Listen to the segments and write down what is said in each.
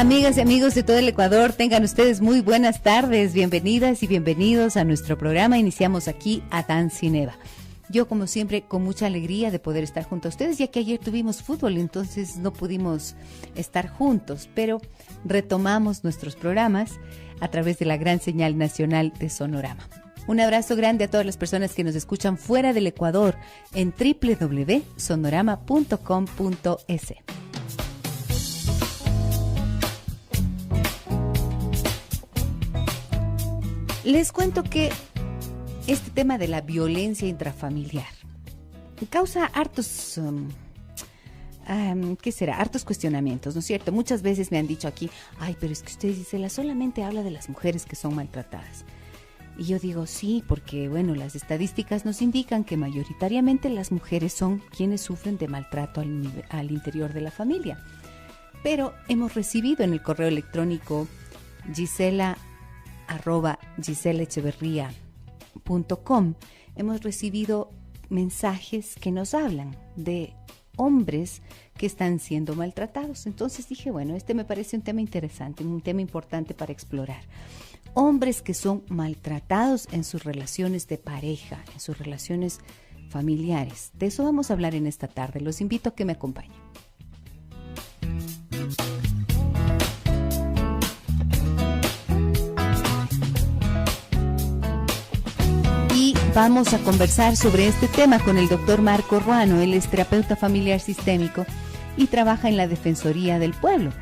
Amigas y amigos de todo el Ecuador, tengan ustedes muy buenas tardes, bienvenidas y bienvenidos a nuestro programa. Iniciamos aquí Adán sin Eva. Yo, como siempre, con mucha alegría de poder estar junto a ustedes, ya que ayer tuvimos fútbol, entonces no pudimos estar juntos, pero retomamos nuestros programas a través de la gran señal nacional de Sonorama. Un abrazo grande a todas las personas que nos escuchan fuera del Ecuador en www.sonorama.com.es. Les cuento que este tema de la violencia intrafamiliar causa hartos, hartos cuestionamientos, ¿no es cierto? Muchas veces me han dicho aquí, ay, pero es que usted, Gisela, solamente habla de las mujeres que son maltratadas. Y yo digo, sí, porque, bueno, las estadísticas nos indican que mayoritariamente las mujeres son quienes sufren de maltrato al interior de la familia. Pero hemos recibido en el correo electrónico gisela@giselaecheverria.com hemos recibido mensajes que nos hablan de hombres que están siendo maltratados. Entonces dije, bueno, este me parece un tema interesante, un tema importante para explorar. Hombres que son maltratados en sus relaciones de pareja, en sus relaciones familiares. De eso vamos a hablar en esta tarde. Los invito a que me acompañen. Y vamos a conversar sobre este tema con el doctor Marco Ruano. Él es terapeuta familiar sistémico y trabaja en la Defensoría del Pueblo.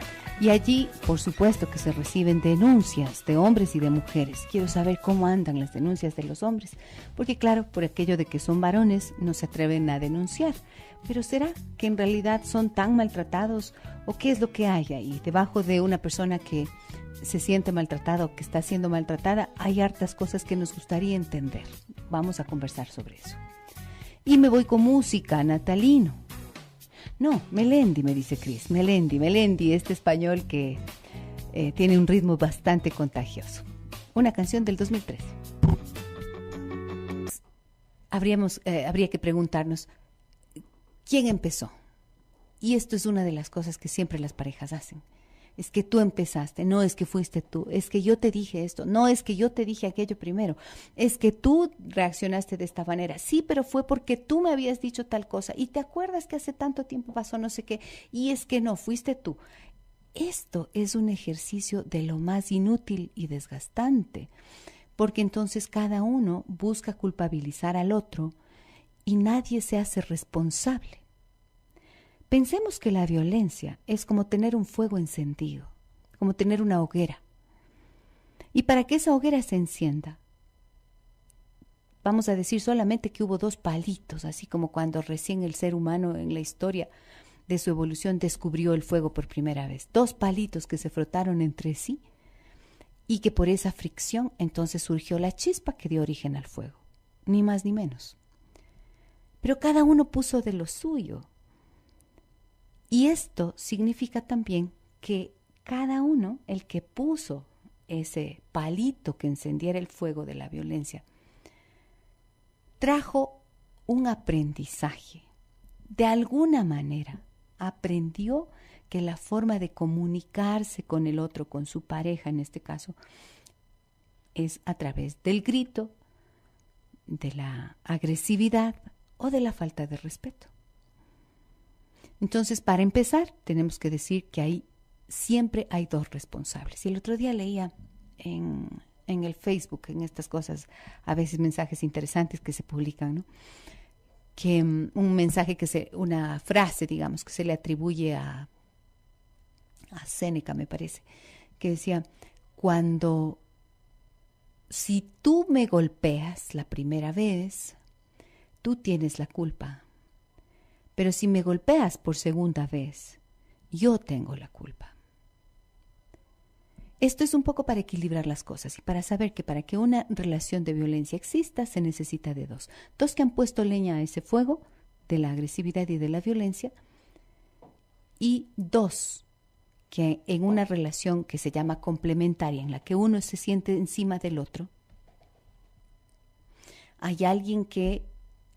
Y allí, por supuesto, que se reciben denuncias de hombres y de mujeres. Quiero saber cómo andan las denuncias de los hombres, porque claro, por aquello de que son varones, no se atreven a denunciar. Pero ¿será que en realidad son tan maltratados? ¿O qué es lo que hay ahí? Debajo de una persona que se siente maltratada o que está siendo maltratada, hay hartas cosas que nos gustaría entender. Vamos a conversar sobre eso. Y me voy con música, natalino. No, Melendi, me dice Cris, Melendi, este español que tiene un ritmo bastante contagioso. Una canción del 2013. Habría que preguntarnos, ¿quién empezó? Y esto es una de las cosas que siempre las parejas hacen. Es que tú empezaste, no es que fuiste tú, es que yo te dije esto, no es que yo te dije aquello primero, es que tú reaccionaste de esta manera, sí, pero fue porque tú me habías dicho tal cosa y te acuerdas que hace tanto tiempo pasó no sé qué, y es que no, fuiste tú. Esto es un ejercicio de lo más inútil y desgastante, porque entonces cada uno busca culpabilizar al otro y nadie se hace responsable. Pensemos que la violencia es como tener un fuego encendido, como tener una hoguera. Y para que esa hoguera se encienda, vamos a decir solamente que hubo dos palitos, así como cuando recién el ser humano en la historia de su evolución descubrió el fuego por primera vez. Dos palitos que se frotaron entre sí y que por esa fricción entonces surgió la chispa que dio origen al fuego, ni más ni menos. Pero cada uno puso de lo suyo. Y esto significa también que cada uno, el que puso ese palito que encendiera el fuego de la violencia, trajo un aprendizaje. De alguna manera aprendió que la forma de comunicarse con el otro, con su pareja en este caso, es a través del grito, de la agresividad o de la falta de respeto. Entonces, para empezar, tenemos que decir que siempre hay dos responsables. Y el otro día leía en el Facebook, en estas cosas, a veces mensajes interesantes que se publican, ¿no? Que un mensaje una frase, digamos, que se le atribuye a Séneca, me parece, que decía, si tú me golpeas la primera vez, tú tienes la culpa. Pero si me golpeas por segunda vez, yo tengo la culpa. Esto es un poco para equilibrar las cosas y para saber que para que una relación de violencia exista se necesita de dos. Dos que han puesto leña a ese fuego de la agresividad y de la violencia, y dos que en una relación que se llama complementaria, en la que uno se siente encima del otro, hay alguien que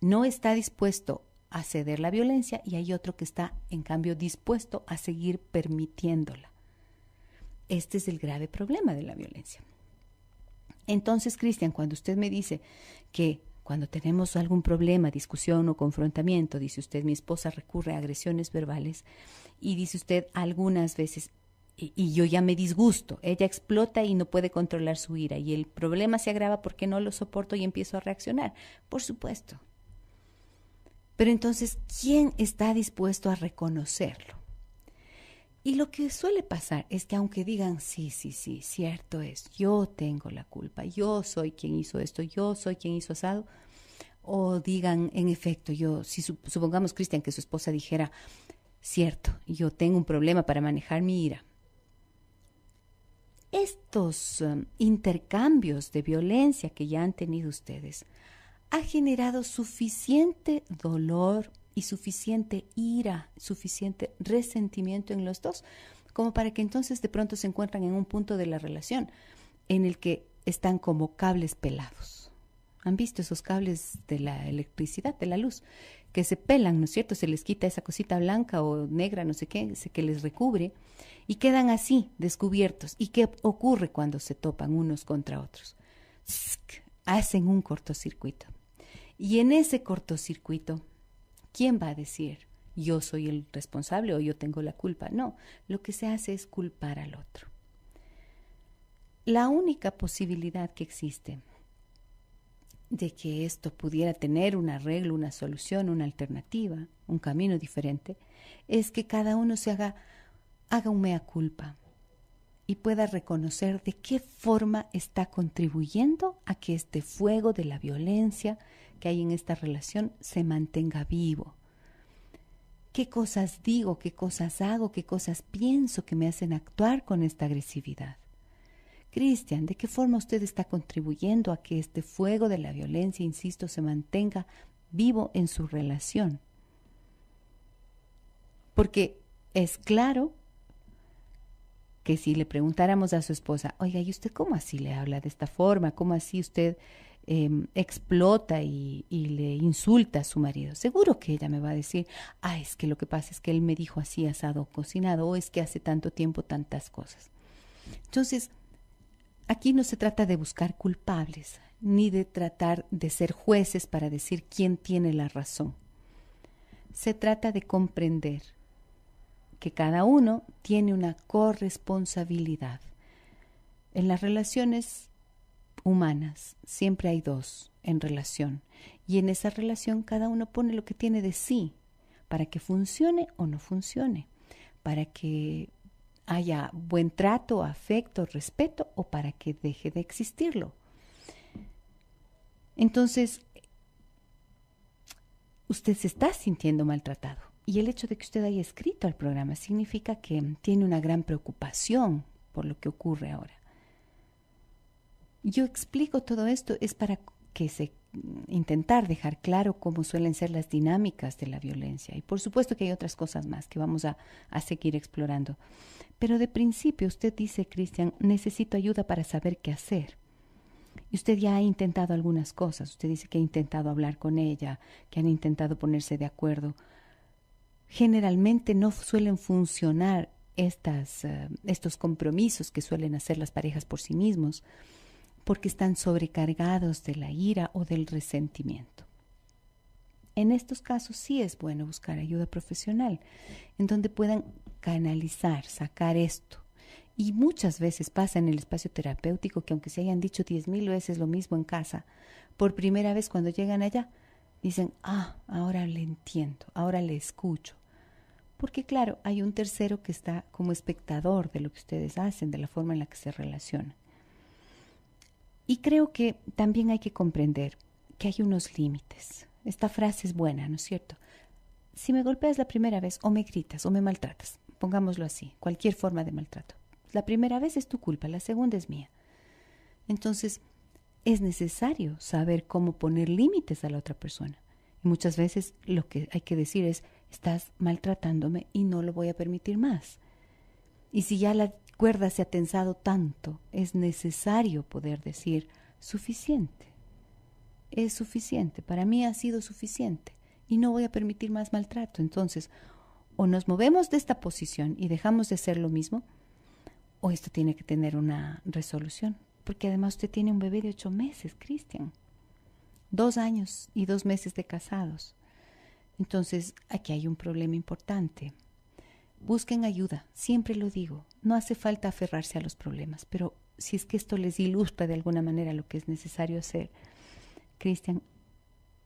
no está dispuesto a ceder la violencia y hay otro que está, en cambio, dispuesto a seguir permitiéndola. este es el grave problema de la violencia. Entonces, Cristian, cuando usted me dice que cuando tenemos algún problema, discusión o confrontamiento, dice usted, mi esposa recurre a agresiones verbales, y dice usted algunas veces, y yo ya me disgusto, ella explota y no puede controlar su ira, y el problema se agrava porque no lo soporto y empiezo a reaccionar. Por supuesto. Pero entonces, ¿quién está dispuesto a reconocerlo? Y lo que suele pasar es que aunque digan, sí, cierto es, yo tengo la culpa, yo soy quien hizo esto, yo soy quien hizo asado, o digan, en efecto, yo, si supongamos, Cristian, que su esposa dijera, cierto, yo tengo un problema para manejar mi ira. Estos intercambios de violencia que ya han tenido ustedes ha generado suficiente dolor y suficiente ira, suficiente resentimiento en los dos, como para que entonces de pronto se encuentran en un punto de la relación en el que están como cables pelados. ¿Han visto esos cables de la electricidad, de la luz, que se pelan, ¿no es cierto? Se les quita esa cosita blanca o negra, no sé qué, que les recubre, y quedan así, descubiertos. ¿Y qué ocurre cuando se topan unos contra otros? Hacen un cortocircuito. Y en ese cortocircuito, ¿quién va a decir yo soy el responsable o yo tengo la culpa? No, lo que se hace es culpar al otro. La única posibilidad que existe de que esto pudiera tener un arreglo, una solución, una alternativa, un camino diferente, es que cada uno haga un mea culpa y pueda reconocer de qué forma está contribuyendo a que este fuego de la violencia que hay en esta relación se mantenga vivo. ¿Qué cosas digo, qué cosas hago, qué cosas pienso que me hacen actuar con esta agresividad? Cristian, ¿de qué forma usted está contribuyendo a que este fuego de la violencia, insisto, se mantenga vivo en su relación? Porque es claro que si le preguntáramos a su esposa, oiga, ¿y usted cómo así le habla de esta forma? ¿Cómo así usted explota y le insulta a su marido? Seguro que ella me va a decir, es que lo que pasa es que él me dijo así, asado, cocinado, o es que hace tanto tiempo tantas cosas. Entonces, aquí no se trata de buscar culpables, ni de tratar de ser jueces para decir quién tiene la razón. Se trata de comprender que cada uno tiene una corresponsabilidad. En las relaciones humanas siempre hay dos en relación, y en esa relación cada uno pone lo que tiene de sí para que funcione o no funcione, para que haya buen trato, afecto, respeto, o para que deje de existirlo. Entonces, usted se está sintiendo maltratado, y el hecho de que usted haya escrito al programa significa que tiene una gran preocupación por lo que ocurre ahora. Yo explico todo esto es para que intentar dejar claro cómo suelen ser las dinámicas de la violencia. Y por supuesto que hay otras cosas más que vamos a seguir explorando. Pero de principio usted dice, Cristian, necesito ayuda para saber qué hacer. Y usted ya ha intentado algunas cosas. Usted dice que ha intentado hablar con ella, que han intentado ponerse de acuerdo. Generalmente no suelen funcionar estos compromisos que suelen hacer las parejas por sí mismos, porque están sobrecargados de la ira o del resentimiento. En estos casos sí es bueno buscar ayuda profesional, en donde puedan canalizar, sacar esto. Y muchas veces pasa en el espacio terapéutico que aunque se hayan dicho 10,000 veces lo mismo en casa, por primera vez cuando llegan allá, dicen, ahora le entiendo, ahora le escucho. Porque claro, hay un tercero que está como espectador de lo que ustedes hacen, de la forma en la que se relacionan. Y creo que también hay que comprender que hay unos límites. Esta frase es buena, ¿no es cierto? Si me golpeas la primera vez, o me gritas, o me maltratas, pongámoslo así, cualquier forma de maltrato. La primera vez es tu culpa, la segunda es mía. Entonces, es necesario saber cómo poner límites a la otra persona. Y muchas veces lo que hay que decir es, estás maltratándome y no lo voy a permitir más. Y si ya la cuerda se ha tensado tanto, es necesario poder decir, suficiente. Es suficiente, para mí ha sido suficiente y no voy a permitir más maltrato. Entonces, o nos movemos de esta posición y dejamos de hacer lo mismo, o esto tiene que tener una resolución. Porque además usted tiene un bebé de 8 meses, Cristian. 2 años y 2 meses de casados. Entonces, aquí hay un problema importante. Busquen ayuda, siempre lo digo. No hace falta aferrarse a los problemas, pero si es que esto les ilustra de alguna manera lo que es necesario hacer, Cristian,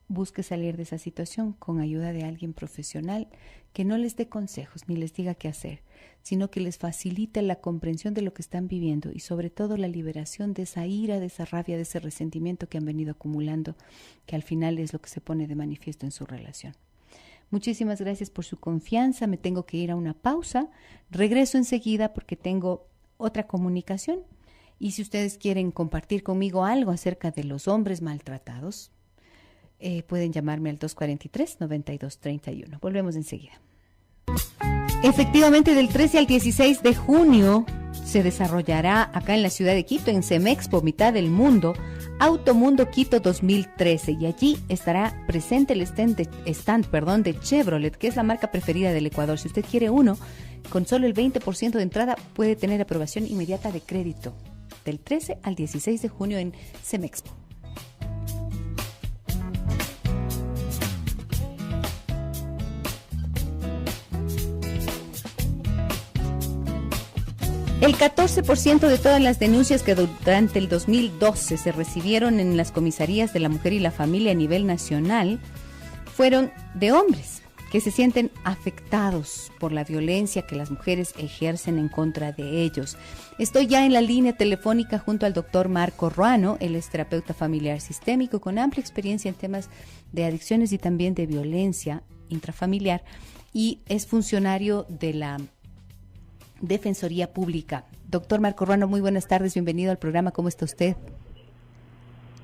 busque salir de esa situación con ayuda de alguien profesional que no les dé consejos ni les diga qué hacer, sino que les facilite la comprensión de lo que están viviendo y sobre todo la liberación de esa ira, de esa rabia, de ese resentimiento que han venido acumulando, que al final es lo que se pone de manifiesto en su relación. Muchísimas gracias por su confianza. Me tengo que ir a una pausa. Regreso enseguida porque tengo otra comunicación. Y si ustedes quieren compartir conmigo algo acerca de los hombres maltratados, pueden llamarme al 243-9231. Volvemos enseguida. Efectivamente, del 13 al 16 de junio se desarrollará acá en la ciudad de Quito, en Semexpo, mitad del mundo, Automundo Quito 2013, y allí estará presente el stand de Chevrolet, que es la marca preferida del Ecuador. Si usted quiere uno, con solo el 20% de entrada puede tener aprobación inmediata de crédito. Del 13 al 16 de junio en Semexpo. El 14% de todas las denuncias que durante el 2012 se recibieron en las comisarías de la mujer y la familia a nivel nacional fueron de hombres que se sienten afectados por la violencia que las mujeres ejercen en contra de ellos. Estoy ya en la línea telefónica junto al doctor Marco Ruano. Él es terapeuta familiar sistémico con amplia experiencia en temas de adicciones y también de violencia intrafamiliar, y es funcionario de la Defensoría Pública. Doctor Marco Ruano, muy buenas tardes, bienvenido al programa. ¿Cómo está usted?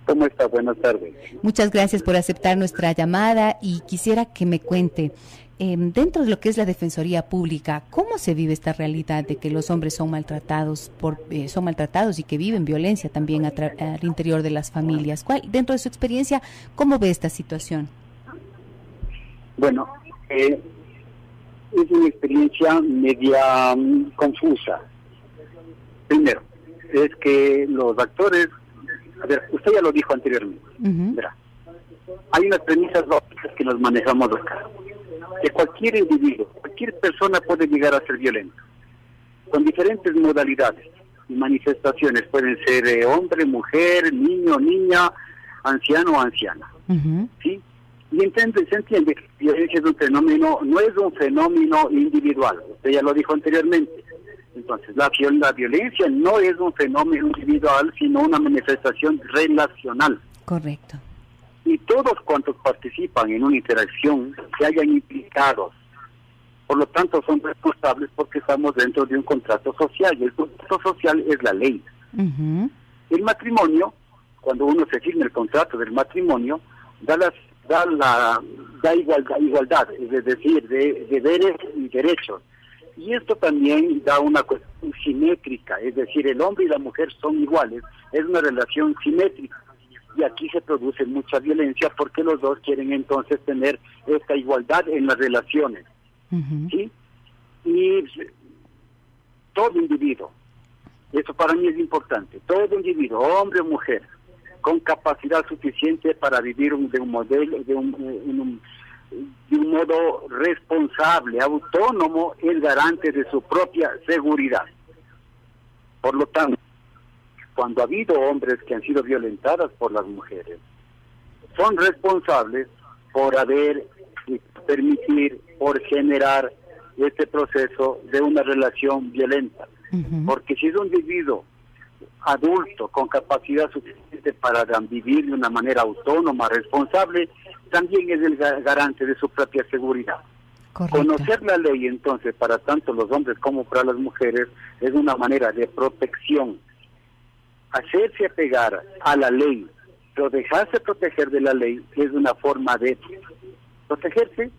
¿Cómo está? Buenas tardes. Muchas gracias por aceptar nuestra llamada y quisiera que me cuente, dentro de lo que es la Defensoría Pública, ¿cómo se vive esta realidad de que los hombres son maltratados y que viven violencia también al interior de las familias? Dentro de su experiencia, ¿cómo ve esta situación? Bueno, es una experiencia media confusa. Primero, es que los actores, a ver, usted ya lo dijo anteriormente, verá, hay unas premisas básicas que nos manejamos acá, que cualquier individuo, cualquier persona puede llegar a ser violento, con diferentes modalidades y manifestaciones, pueden ser hombre, mujer, niño, niña, anciano o anciana, ¿sí? Y se entiende que la violencia es un fenómeno, no es un fenómeno individual, usted ya lo dijo anteriormente. Entonces, la violencia no es un fenómeno individual, sino una manifestación relacional. Correcto. Y todos cuantos participan en una interacción se hayan implicados, por lo tanto son responsables porque estamos dentro de un contrato social, y el contrato social es la ley. El matrimonio, cuando uno se firma el contrato del matrimonio, da igualdad, es decir, de deberes y derechos. Y esto también da una cuestión simétrica, es decir, el hombre y la mujer son iguales, es una relación simétrica. Y aquí se produce mucha violencia porque los dos quieren entonces tener esta igualdad en las relaciones. ¿Sí? Y todo individuo, eso para mí es importante, todo individuo, hombre o mujer, con capacidad suficiente para vivir de un modo responsable, autónomo, es garante de su propia seguridad. Por lo tanto, cuando ha habido hombres que han sido violentadas por las mujeres, son responsables por permitir, por generar este proceso de una relación violenta. Porque si es un individuo adulto con capacidad suficiente para vivir de una manera autónoma, responsable, también es el garante de su propia seguridad. Correcto. Conocer la ley, entonces, para tanto los hombres como para las mujeres, es una manera de protección. Hacerse apegar a la ley, pero dejarse proteger de la ley, es una forma de protegerse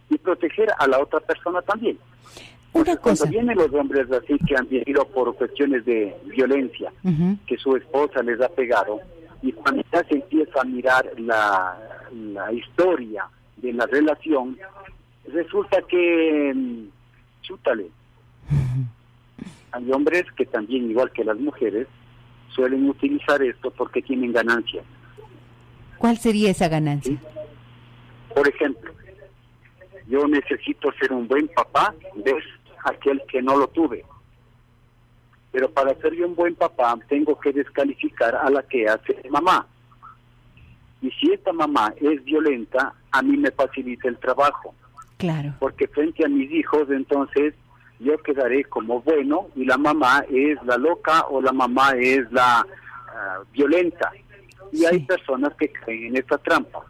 y proteger a la otra persona también. Porque cuando vienen los hombres así que han vivido por cuestiones de violencia, que su esposa les ha pegado, y cuando ya se empieza a mirar la historia de la relación, resulta que, chútale, Hay hombres que también, igual que las mujeres, suelen utilizar esto porque tienen ganancias. ¿Cuál sería esa ganancia? ¿Sí? Por ejemplo, yo necesito ser un buen papá de aquel que no lo tuve. Pero para ser yo un buen papá tengo que descalificar a la que hace mamá. Y si esta mamá es violenta, a mí me facilita el trabajo. Claro. Porque frente a mis hijos, entonces, yo quedaré como bueno y la mamá es la loca o la mamá es la violenta. Y Sí. hay personas que caen en esta trampa.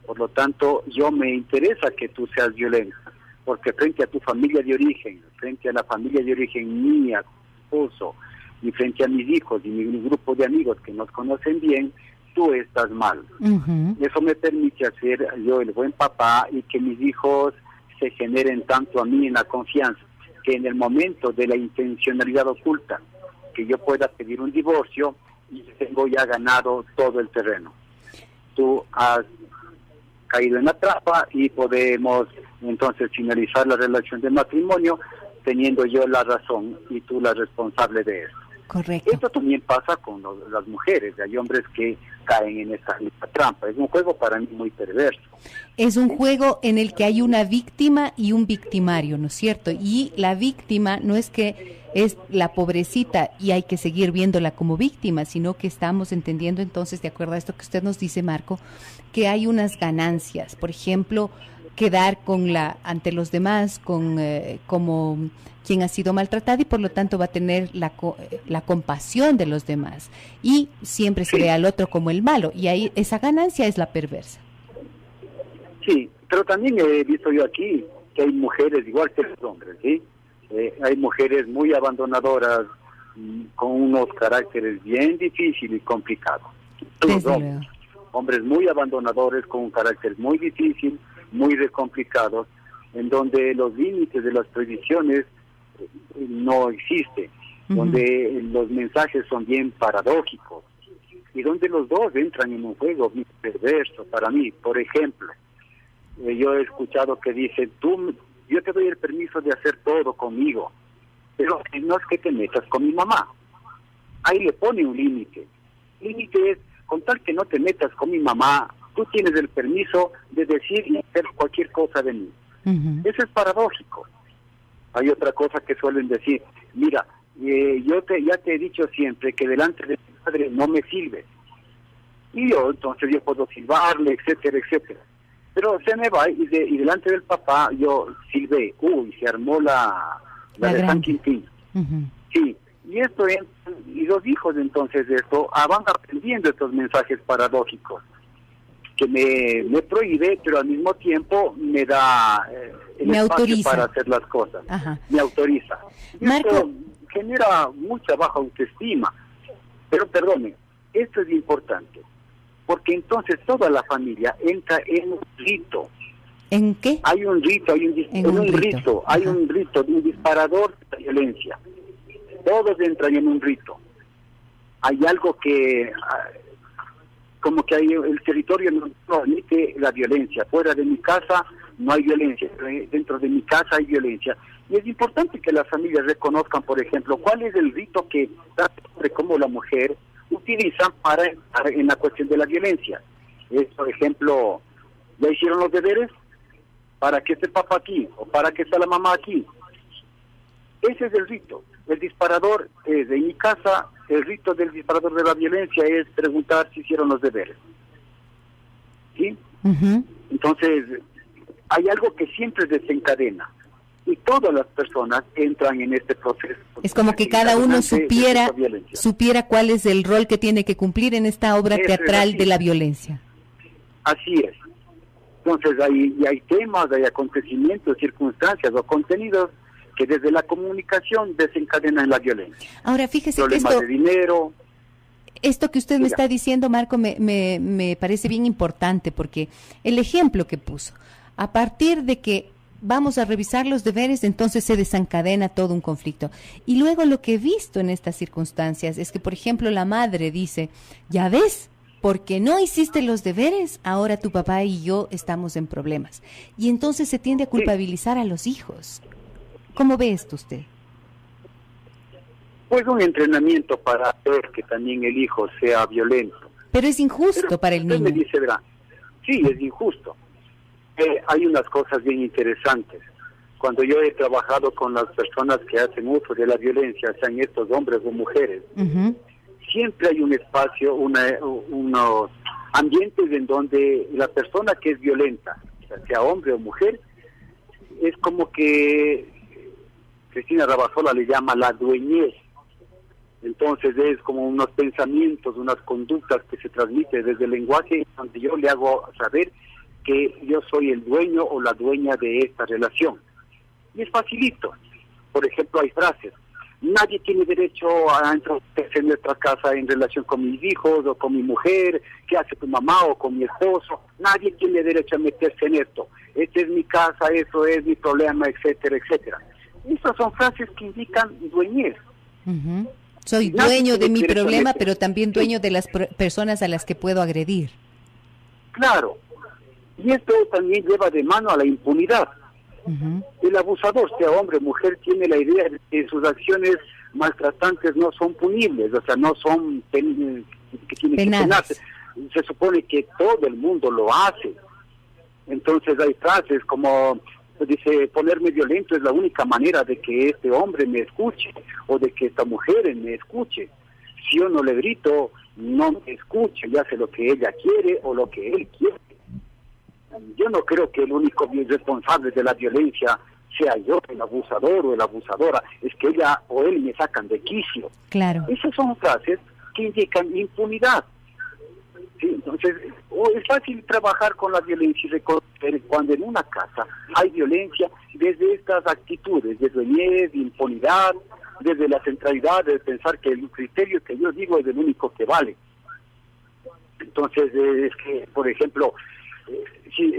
Por lo tanto, yo me interesa que tú seas violenta, porque frente a tu familia de origen, frente a la familia de origen mía, esposo, y frente a mis hijos y mi grupo de amigos que nos conocen bien, tú estás mal. Ujú. Eso me permite hacer yo el buen papá y que mis hijos se generen tanto a mí en la confianza, que en el momento de la intencionalidad oculta, que yo pueda pedir un divorcio y tengo ya ganado todo el terreno. Tú has caído en la trampa y podemos entonces finalizar la relación de matrimonio teniendo yo la razón y tú la responsable de eso. Correcto. Esto también pasa con las mujeres. Hay hombres que caen en esta trampa. Es un juego para mí muy perverso. Es un juego en el que hay una víctima y un victimario, ¿no es cierto? Y la víctima no es que es la pobrecita y hay que seguir viéndola como víctima, sino que estamos entendiendo entonces, de acuerdo a esto que usted nos dice, Marco, que hay unas ganancias. Por ejemplo, quedar con ante los demás como quien ha sido maltratado y por lo tanto va a tener la compasión de los demás y siempre se Sí. ve al otro como el malo y ahí esa ganancia es la perversa. Sí, pero también he visto yo aquí que hay mujeres igual que los hombres, ¿sí? Hay mujeres muy abandonadoras, con unos caracteres bien difíciles y complicados. Todos Desde hombres. luego. Hombres muy abandonadores con un carácter muy difícil, muy complicados, en donde los límites de las prohibiciones no existen, donde los mensajes son bien paradójicos y donde los dos entran en un juego bien perverso para mí. Por ejemplo, yo he escuchado que dicen, yo te doy el permiso de hacer todo conmigo, pero no es que te metas con mi mamá. Ahí le pone un límite. El límite es, con tal que no te metas con mi mamá, tú tienes el permiso de decir y hacer cualquier cosa de mí. Uh-huh. Eso es paradójico. Hay otra cosa que suelen decir, mira, ya te he dicho siempre que delante de mi padre no me silbes. Y entonces yo puedo silbarle, etcétera, etcétera. Pero se me va y delante del papá yo silbé. Se armó la de San Quintín. Uh-huh. Sí, y los hijos entonces de esto van aprendiendo estos mensajes paradójicos que me prohíbe, pero al mismo tiempo me da el espacio autoriza para hacer las cosas. Ajá. Me autoriza. Y Marco, esto genera mucha baja autoestima. Pero perdone, esto es importante, porque entonces toda la familia entra en un rito. ¿En qué? Hay un rito, hay un rito, un disparador de violencia. Todos entran en un rito. Hay algo que, como que el territorio no admite la violencia. Fuera de mi casa no hay violencia, dentro de mi casa hay violencia. Y es importante que las familias reconozcan, por ejemplo, cuál es el rito que tanto el hombre como la mujer utilizan en la cuestión de la violencia. Por ejemplo, ¿ya hicieron los deberes? ¿Para qué está el papá aquí? ¿O para qué está la mamá aquí? Ese es el rito. El disparador es de mi casa, el rito del disparador de la violencia es preguntar si hicieron los deberes. ¿Sí? Uh-huh. Entonces, hay algo que siempre desencadena. Y todas las personas entran en este proceso. Es como que cada uno supiera cuál es el rol que tiene que cumplir en esta obra teatral de la violencia. Así es. Entonces hay temas, hay acontecimientos, circunstancias o contenidos que desde la comunicación desencadenan la violencia. Ahora, fíjese problemas de dinero. Esto que usted me está diciendo, Marco, me parece bien importante porque el ejemplo que puso, a partir de que vamos a revisar los deberes, entonces se desencadena todo un conflicto. Y luego lo que he visto en estas circunstancias es que, por ejemplo, la madre dice, ya ves, porque no hiciste los deberes, ahora tu papá y yo estamos en problemas. Y entonces se tiende a culpabilizar a los hijos. ¿Cómo ve esto usted? Pues un entrenamiento para hacer que también el hijo sea violento. Pero es injusto Pero para el usted niño. me dice, verá, sí, es injusto. Hay unas cosas bien interesantes. Cuando yo he trabajado con las personas que hacen uso de la violencia, sean estos hombres o mujeres, Ujú. siempre hay un espacio, unos ambientes en donde la persona que es violenta, sea hombre o mujer, es como que Cristina Rabazola le llama la dueñez. Entonces es como unos pensamientos, unas conductas que se transmiten desde el lenguaje, donde yo le hago saber que yo soy el dueño o la dueña de esta relación. Y es facilito. Por ejemplo, hay frases: nadie tiene derecho a entrometerse en nuestra casa en relación con mis hijos o con mi mujer, qué hace tu mamá o con mi esposo. Nadie tiene derecho a meterse en esto. Esta es mi casa, eso es mi problema, etcétera, etcétera. Esas son frases que indican dueñez. Ujú. Soy Nadie dueño de tiene mi derecho a problema, meter- pero también Sí. dueño de las personas a las que puedo agredir. Claro. Y esto también lleva de mano a la impunidad. Ujú. El abusador, sea hombre o mujer, tiene la idea de que sus acciones maltratantes no son punibles, o sea, no son que tienen que Penales. penarse. Se supone que todo el mundo lo hace. Entonces hay frases como, dice, ponerme violento es la única manera de que este hombre me escuche o de que esta mujer me escuche. Si yo no le grito, no me escuche, y hace lo que ella quiere o lo que él quiere. Yo no creo que el único responsable de la violencia sea yo, el abusador o la abusadora, es que ella o él me sacan de quicio. Claro. Esas son frases que indican impunidad. Sí, entonces, es fácil trabajar con la violencia y reconocer cuando en una casa hay violencia desde estas actitudes, de dueñez, de impunidad, desde la centralidad de pensar que el criterio que yo digo es el único que vale. Entonces, es que, por ejemplo, si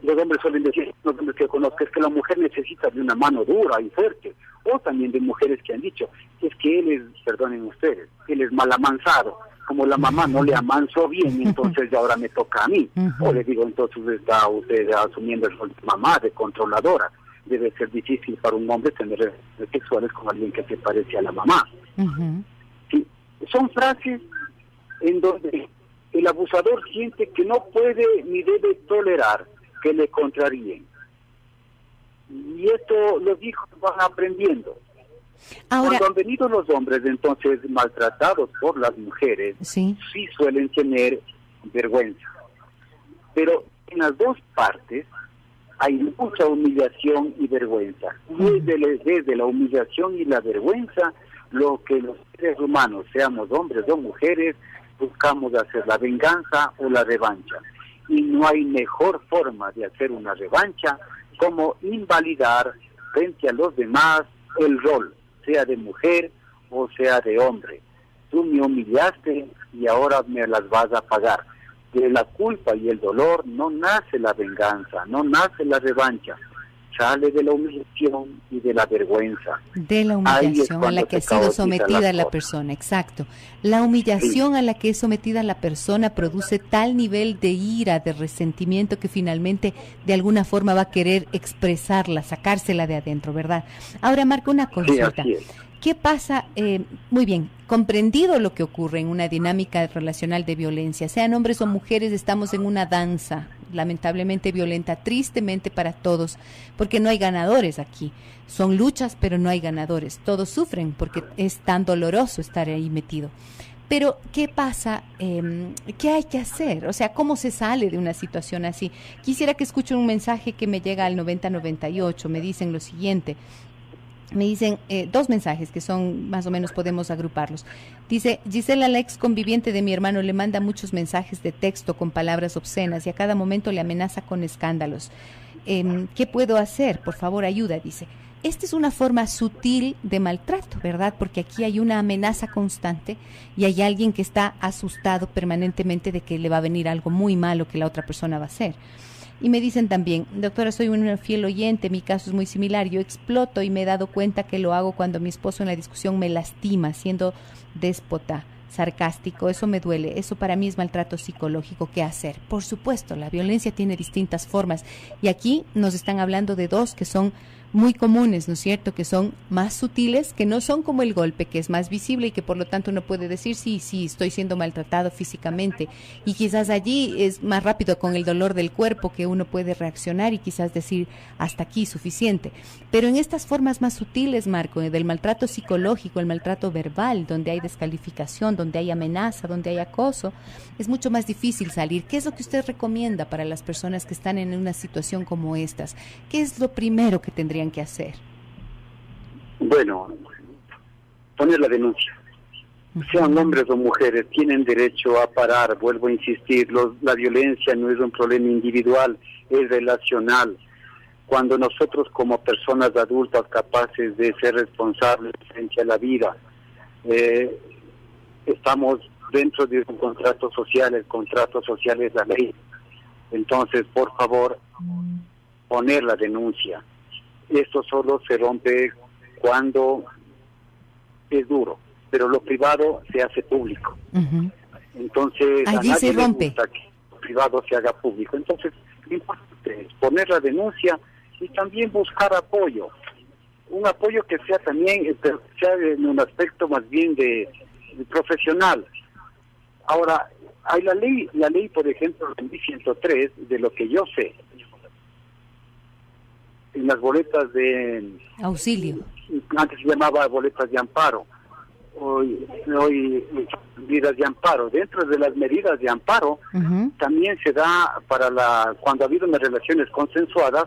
los hombres suelen decir, los hombres que conozco, es que la mujer necesita de una mano dura y fuerte, o también de mujeres que han dicho, es que él es, perdonen ustedes, él es mal amansado, como la mamá no le amansó bien, entonces ya ahora me toca a mí. O le digo, entonces está usted asumiendo el rol de mamá, de controladora. Debe ser difícil para un hombre tener relaciones sexuales con alguien que se parece a la mamá. Ujú. Sí, son frases en donde el abusador siente que no puede ni debe tolerar que le contraríen. Y esto los hijos van aprendiendo. Ahora, Cuando han venido los hombres entonces maltratados por las mujeres, sí. sí suelen tener vergüenza. Pero en las dos partes hay mucha humillación y vergüenza. Y desde la humillación y la vergüenza, lo que los seres humanos, seamos hombres o mujeres, buscamos hacer la venganza o la revancha. Y no hay mejor forma de hacer una revancha como invalidar frente a los demás el rol, sea de mujer o sea de hombre. Tú me humillaste y ahora me las vas a pagar. De la culpa y el dolor no nace la venganza, no nace la revancha, sale de la humillación y de la vergüenza. De la Ahí es humillación a la cuando que ha se sido caotizan sometida las la cosas. persona, exacto. La humillación a la que es sometida la persona produce tal nivel de ira, de resentimiento, que finalmente de alguna forma va a querer expresarla, sacársela de adentro, ¿verdad? Ahora, Marco, una Sí, consulta. así es. ¿Qué pasa? Muy bien, comprendido lo que ocurre en una dinámica relacional de violencia, sean hombres o mujeres, estamos en una danza lamentablemente violenta, tristemente para todos, porque no hay ganadores aquí. Son luchas, pero no hay ganadores. Todos sufren porque es tan doloroso estar ahí metido. Pero, ¿qué pasa? ¿Qué hay que hacer? O sea, ¿cómo se sale de una situación así? Quisiera que escuchen un mensaje que me llega al 9098. Me dicen lo siguiente. Me dicen dos mensajes que son, más o menos podemos agruparlos. Dice, Gisela, la ex conviviente de mi hermano, le manda muchos mensajes de texto con palabras obscenas y a cada momento le amenaza con escándalos. ¿Qué puedo hacer? Por favor, ayuda, dice. Esta es una forma sutil de maltrato, ¿verdad? Porque aquí hay una amenaza constante y hay alguien que está asustado permanentemente de que le va a venir algo muy malo que la otra persona va a hacer. Y me dicen también, doctora, soy una fiel oyente, mi caso es muy similar, yo exploto y me he dado cuenta que lo hago cuando mi esposo en la discusión me lastima, siendo déspota, sarcástico, eso me duele, eso para mí es maltrato psicológico, ¿qué hacer? Por supuesto, la violencia tiene distintas formas y aquí nos están hablando de dos que son muy comunes, ¿no es cierto?, que son más sutiles, que no son como el golpe, que es más visible y que por lo tanto uno puede decir, sí, estoy siendo maltratado físicamente, y quizás allí es más rápido con el dolor del cuerpo que uno puede reaccionar y quizás decir, hasta aquí, suficiente. Pero en estas formas más sutiles, Marco, del maltrato psicológico, el maltrato verbal, donde hay descalificación, donde hay amenaza, donde hay acoso, es mucho más difícil salir. ¿Qué es lo que usted recomienda para las personas que están en una situación como estas? ¿Qué es lo primero que tendrían que hacer? Bueno, poner la denuncia. Sean hombres o mujeres, tienen derecho a parar. Vuelvo a insistir, la violencia no es un problema individual, es relacional. Cuando nosotros como personas adultas capaces de ser responsables frente a la vida, estamos dentro de un contrato social, el contrato social es la ley. Entonces, por favor, poner la denuncia. Esto solo se rompe cuando es duro, pero lo privado se hace público. Entonces, allí se rompe. Le gusta que lo privado se haga público. Entonces, lo importante es poner la denuncia y también buscar apoyo. Un apoyo que sea también, sea en un aspecto más bien de profesional. Ahora, hay la ley, por ejemplo, en 103, de lo que yo sé, en las boletas de auxilio, antes se llamaba boletas de amparo, hoy medidas de amparo. Dentro de las medidas de amparo también se da para cuando ha habido unas relaciones consensuadas,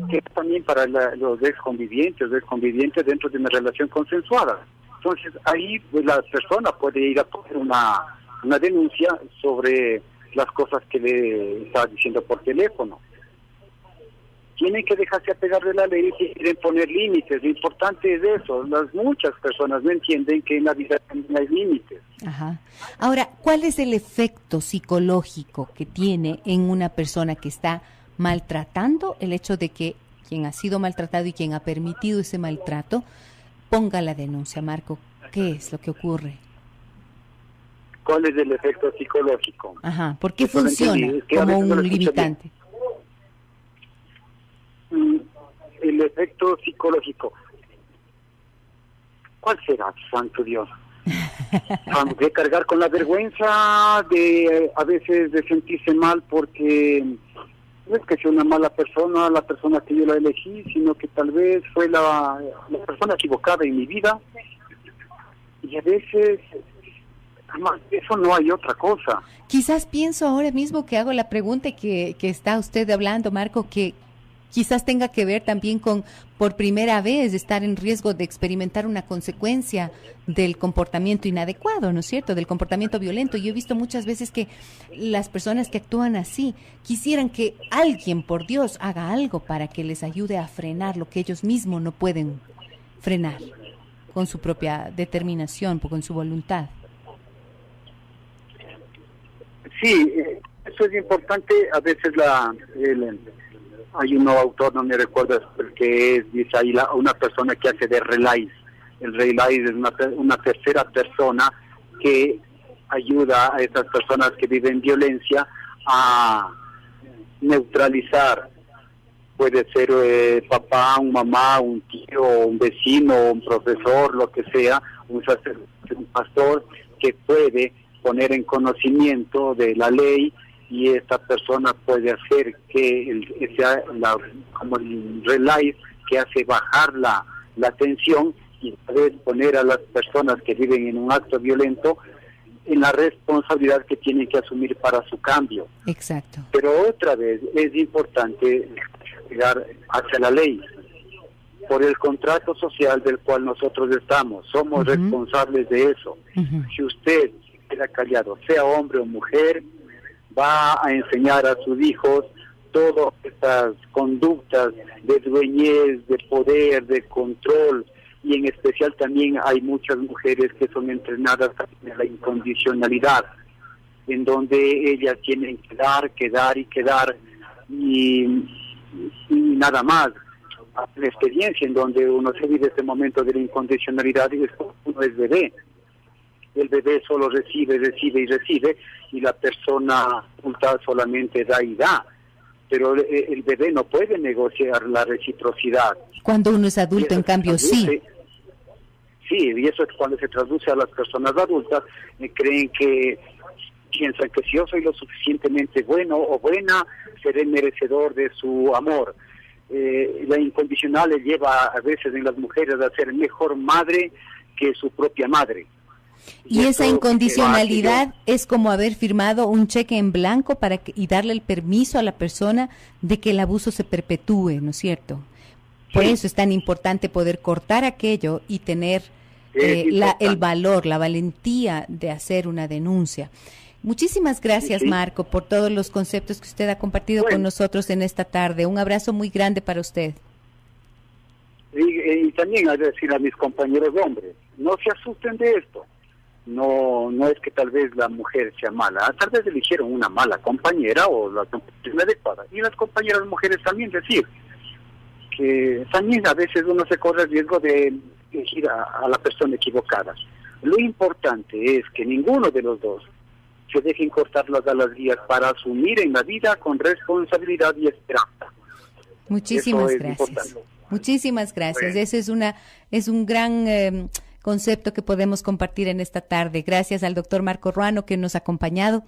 que es también para los exconvivientes dentro de una relación consensuada. Entonces ahí pues, la persona puede ir a poner una denuncia sobre las cosas que le estaba diciendo por teléfono. Tienen que dejarse apegar de la ley y quieren poner límites. Lo importante es eso. Muchas personas no entienden que en la vida también hay límites. Ajá. Ahora, ¿cuál es el efecto psicológico que tiene en una persona que está maltratando el hecho de que quien ha sido maltratado y quien ha permitido ese maltrato ponga la denuncia? Marco, ¿qué es lo que ocurre? ¿Cuál es el efecto psicológico? Ajá, ¿por qué funciona como un limitante? El efecto psicológico. ¿Cuál será, santo Dios? De cargar con la vergüenza, de a veces de sentirse mal porque no es que sea una mala persona, la persona que yo la elegí, sino que tal vez fue la persona equivocada en mi vida. Y a veces, además, eso no hay otra cosa. Quizás pienso ahora mismo que hago la pregunta que está usted hablando, Marco, que quizás tenga que ver también con, por primera vez, estar en riesgo de experimentar una consecuencia del comportamiento inadecuado, ¿no es cierto?, del comportamiento violento. Yo he visto muchas veces que las personas que actúan así quisieran que alguien, por Dios, haga algo para que les ayude a frenar lo que ellos mismos no pueden frenar con su propia determinación, con su voluntad. Sí, eso es importante. A veces hay un nuevo autor, no me recuerdo, que dice ahí una persona que hace de relays. El relay es una tercera persona que ayuda a esas personas que viven violencia a neutralizar. Puede ser papá, un mamá, un tío, un vecino, un profesor, lo que sea, un sacerdote, un pastor, que puede poner en conocimiento de la ley, y esta persona puede hacer que sea como el relay que hace bajar la tensión y poder poner a las personas que viven en un acto violento en la responsabilidad que tienen que asumir para su cambio. Exacto. Pero otra vez es importante llegar hacia la ley. Por el contrato social del cual nosotros estamos, somos responsables de eso. Si usted queda callado, sea hombre o mujer, va a enseñar a sus hijos todas estas conductas de dueñez, de poder, de control, y en especial también hay muchas mujeres que son entrenadas en la incondicionalidad, en donde ellas tienen que dar y nada más. La experiencia en donde uno se vive este momento de la incondicionalidad y después uno es bebé. El bebé solo recibe, y la persona adulta solamente da y da. pero el bebé no puede negociar la reciprocidad. Cuando uno es adulto, en cambio, sí. Sí, y eso es cuando se traduce a las personas adultas, piensan que si yo soy lo suficientemente bueno o buena, seré merecedor de su amor. La incondicional le lleva a veces en las mujeres a ser mejor madre que su propia madre. Y esa incondicionalidad es como haber firmado un cheque en blanco y darle el permiso a la persona de que el abuso se perpetúe, ¿no es cierto? Por eso es tan importante poder cortar aquello y tener el valor, la valentía de hacer una denuncia. Muchísimas gracias, Marco, por todos los conceptos que usted ha compartido con nosotros en esta tarde. Un abrazo muy grande para usted. Y también a decir a mis compañeros hombres, no se asusten de esto. No es que tal vez la mujer sea mala, tal vez eligieron una mala compañera o la compañera adecuada. Y las compañeras mujeres también decir que también a veces uno se corre el riesgo de elegir a la persona equivocada. Lo importante es que ninguno de los dos se dejen cortar las alas vías para asumir en la vida con responsabilidad y esperanza. Muchísimas gracias. Muchísimas gracias. Bueno. Ese es un gran concepto que podemos compartir en esta tarde. Gracias al doctor Marco Ruano que nos ha acompañado.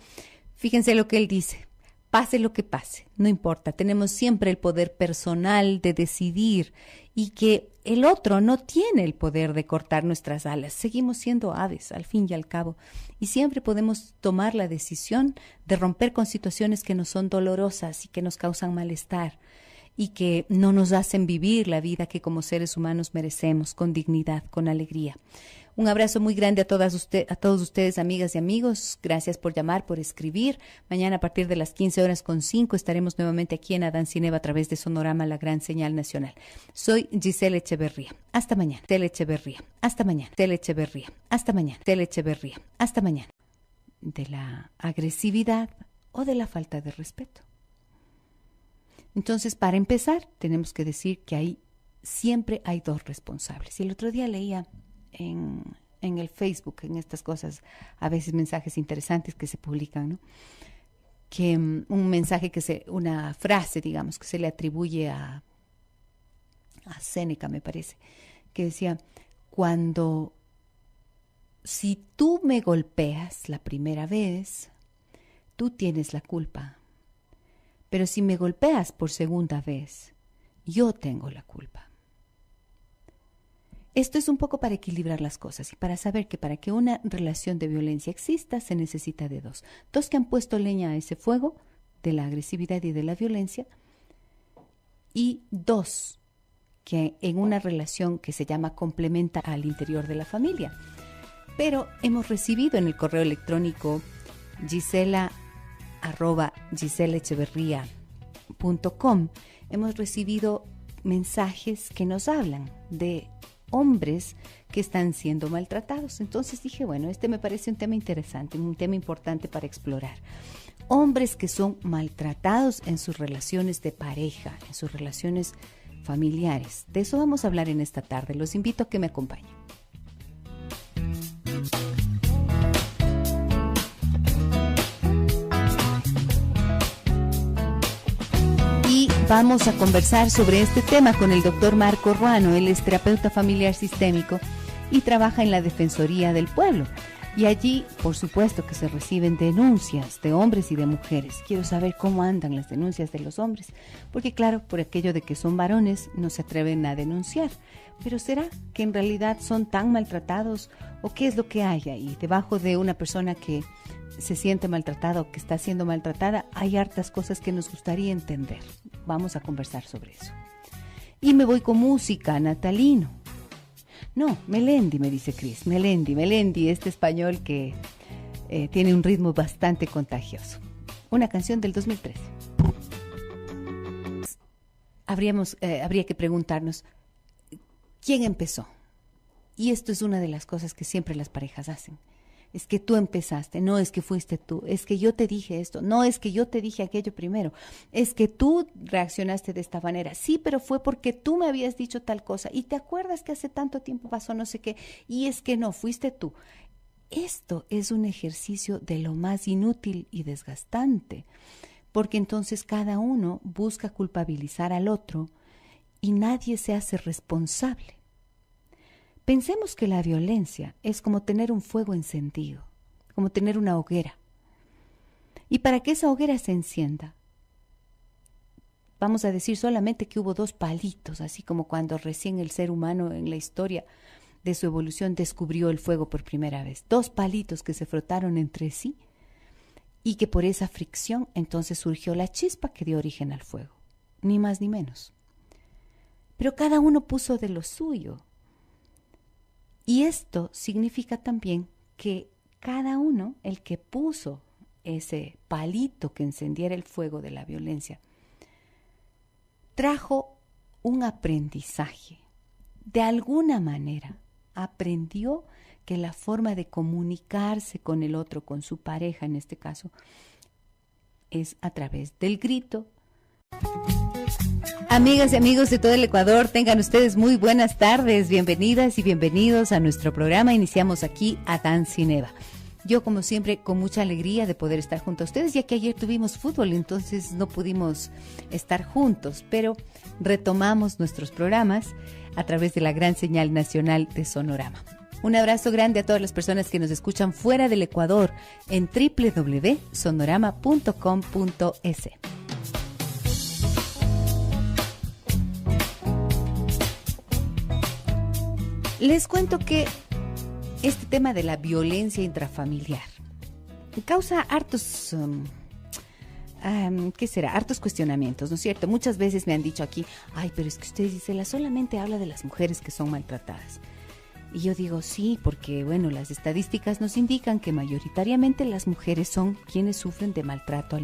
Fíjense lo que él dice. Pase lo que pase, no importa. Tenemos siempre el poder personal de decidir y que el otro no tiene el poder de cortar nuestras alas. Seguimos siendo aves, al fin y al cabo. Y siempre podemos tomar la decisión de romper con situaciones que nos son dolorosas y que nos causan malestar y que no nos hacen vivir la vida que como seres humanos merecemos, con dignidad, con alegría. Un abrazo muy grande a todos ustedes, amigas y amigos. Gracias por llamar, por escribir. Mañana a partir de las 15:05 estaremos nuevamente aquí en Adán Cineva a través de Sonorama, la gran señal nacional. Soy Giselle Echeverría. Hasta mañana. Giselle Echeverría. Hasta mañana. Giselle Echeverría. Hasta mañana. Giselle Echeverría. Hasta mañana. De la agresividad o de la falta de respeto. Entonces, para empezar, tenemos que decir que siempre hay dos responsables. Y el otro día leía en el Facebook, en estas cosas, a veces mensajes interesantes que se publican, ¿no? Que un mensaje una frase, digamos, que se le atribuye a Séneca, me parece, que decía, si tú me golpeas la primera vez, tú tienes la culpa. Pero si me golpeas por segunda vez, yo tengo la culpa. Esto es un poco para equilibrar las cosas y para saber que para que una relación de violencia exista se necesita de dos. Dos que han puesto leña a ese fuego de la agresividad y de la violencia y dos que en una relación que se llama complementa al interior de la familia. Pero hemos recibido en el correo electrónico gisela@giselecheverria.com hemos recibido mensajes que nos hablan de hombres que están siendo maltratados. Entonces dije, bueno, este me parece un tema interesante, un tema importante para explorar. Hombres que son maltratados en sus relaciones de pareja, en sus relaciones familiares. De eso vamos a hablar en esta tarde. Los invito a que me acompañen. Vamos a conversar sobre este tema con el doctor Marco Ruano. Él es terapeuta familiar sistémico y trabaja en la Defensoría del Pueblo. Y allí, por supuesto, que se reciben denuncias de hombres y de mujeres. Quiero saber cómo andan las denuncias de los hombres, porque claro, por aquello de que son varones, no se atreven a denunciar. Pero ¿será que en realidad son tan maltratados? ¿O qué es lo que hay ahí? Debajo de una persona que se siente maltratada o que está siendo maltratada, hay hartas cosas que nos gustaría entender. Vamos a conversar sobre eso. Y me voy con música, natalino. No, Melendi, me dice Cris. Melendi, este español que tiene un ritmo bastante contagioso. Una canción del 2013. Habría que preguntarnos, ¿quién empezó? Y esto es una de las cosas que siempre las parejas hacen. Es que tú empezaste, no es que fuiste tú, es que yo te dije esto, no es que yo te dije aquello primero, es que tú reaccionaste de esta manera, sí, pero fue porque tú me habías dicho tal cosa y te acuerdas que hace tanto tiempo pasó no sé qué, y es que no, fuiste tú. Esto es un ejercicio de lo más inútil y desgastante, porque entonces cada uno busca culpabilizar al otro y nadie se hace responsable. Pensemos que la violencia es como tener un fuego encendido, como tener una hoguera. Y para que esa hoguera se encienda, vamos a decir solamente que hubo 2 palitos, así como cuando recién el ser humano en la historia de su evolución descubrió el fuego por primera vez. 2 palitos que se frotaron entre sí y que por esa fricción entonces surgió la chispa que dio origen al fuego, ni más ni menos. Pero cada uno puso de lo suyo. Y esto significa también que cada uno, el que puso ese palito que encendiera el fuego de la violencia, trajo un aprendizaje. De alguna manera aprendió que la forma de comunicarse con el otro, con su pareja en este caso, es a través del grito. Amigas y amigos de todo el Ecuador, tengan ustedes muy buenas tardes, bienvenidas y bienvenidos a nuestro programa. Iniciamos aquí Adán sin Eva. Yo, como siempre, con mucha alegría de poder estar junto a ustedes, ya que ayer tuvimos fútbol, entonces no pudimos estar juntos, pero retomamos nuestros programas a través de la gran señal nacional de Sonorama. Un abrazo grande a todas las personas que nos escuchan fuera del Ecuador en www.sonorama.com.es. Les cuento que este tema de la violencia intrafamiliar causa hartos, hartos cuestionamientos, ¿no es cierto? Muchas veces me han dicho aquí, ay, pero es que usted, Gisela, solamente habla de las mujeres que son maltratadas. Y yo digo, sí, porque, bueno, las estadísticas nos indican que mayoritariamente las mujeres son quienes sufren de maltrato